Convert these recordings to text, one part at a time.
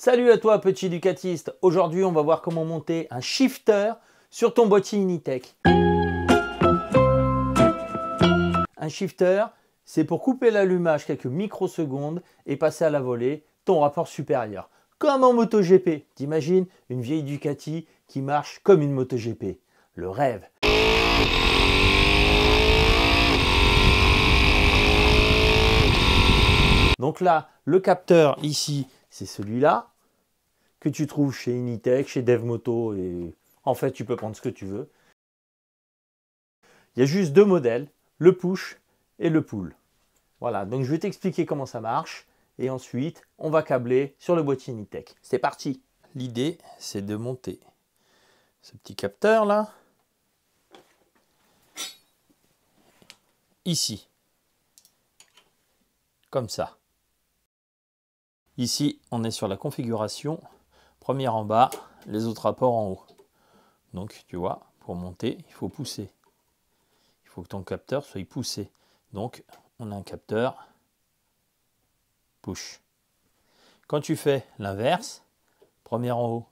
Salut à toi petit ducatiste, aujourd'hui on va voir comment monter un shifter sur ton boîtier Initech. Un shifter, c'est pour couper l'allumage quelques microsecondes et passer à la volée ton rapport supérieur. Comme en MotoGP, t'imagines une vieille Ducati qui marche comme une MotoGP. Le rêve. Donc là, le capteur ici, c'est celui-là que tu trouves chez Initech, chez DevMoto et en fait tu peux prendre ce que tu veux. Il y a juste deux modèles, le push et le pull. Voilà, donc je vais t'expliquer comment ça marche et ensuite on va câbler sur le boîtier Initech. C'est parti. L'idée c'est de monter ce petit capteur là, ici, comme ça. Ici on est sur la configuration. Première en bas, les autres rapports en haut. Donc tu vois, pour monter, il faut pousser. Il faut que ton capteur soit poussé. Donc on a un capteur push. Quand tu fais l'inverse, première en haut,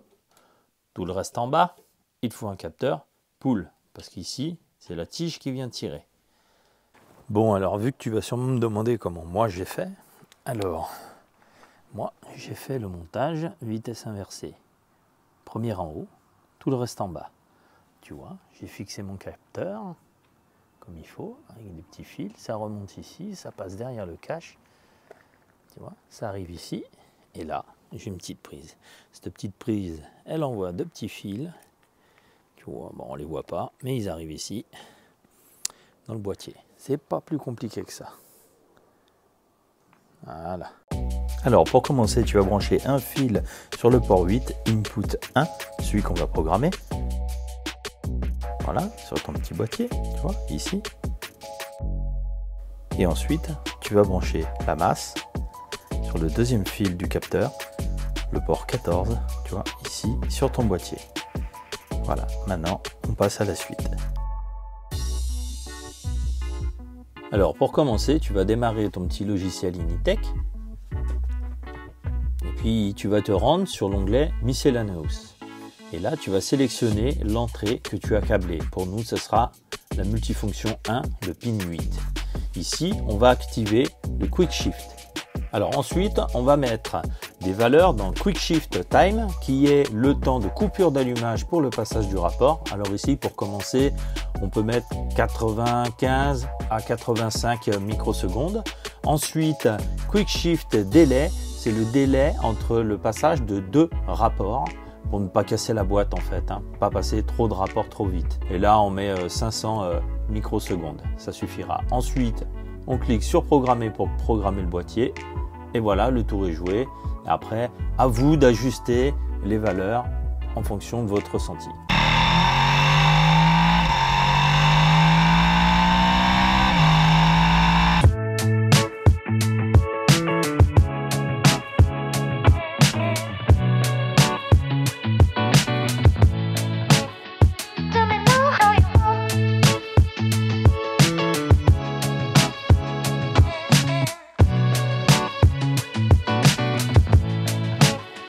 tout le reste en bas, il te faut un capteur pull. Parce qu'ici, c'est la tige qui vient tirer. Bon, alors vu que tu vas sûrement me demander comment moi j'ai fait, alors moi j'ai fait le montage vitesse inversée. Première en haut, tout le reste en bas. Tu vois, j'ai fixé mon capteur comme il faut, avec des petits fils. Ça remonte ici, ça passe derrière le cache. Tu vois, ça arrive ici. Et là, j'ai une petite prise. Cette petite prise, elle envoie deux petits fils. Tu vois, bon, on ne les voit pas, mais ils arrivent ici, dans le boîtier. C'est pas plus compliqué que ça. Voilà. Alors pour commencer, tu vas brancher un fil sur le port 8, input 1, celui qu'on va programmer. Voilà, sur ton petit boîtier, tu vois, ici. Et ensuite, tu vas brancher la masse sur le deuxième fil du capteur, le port 14, tu vois, ici, sur ton boîtier. Voilà, maintenant, on passe à la suite. Alors pour commencer, tu vas démarrer ton petit logiciel Initech. Puis tu vas te rendre sur l'onglet Miscellaneous. Et là, tu vas sélectionner l'entrée que tu as câblée. Pour nous, ce sera la multifonction 1, le pin 8. Ici, on va activer le Quick Shift. Alors ensuite, on va mettre des valeurs dans Quick Shift Time, qui est le temps de coupure d'allumage pour le passage du rapport. Alors ici, pour commencer, on peut mettre 95 à 85 microsecondes. Ensuite, Quick Shift Delay, c'est le délai entre le passage de deux rapports pour ne pas casser la boîte en fait, hein, pas passer trop de rapports trop vite. Et là, on met 500 microsecondes, ça suffira. Ensuite, on clique sur programmer pour programmer le boîtier. Et voilà, le tour est joué. Et après, à vous d'ajuster les valeurs en fonction de votre ressenti.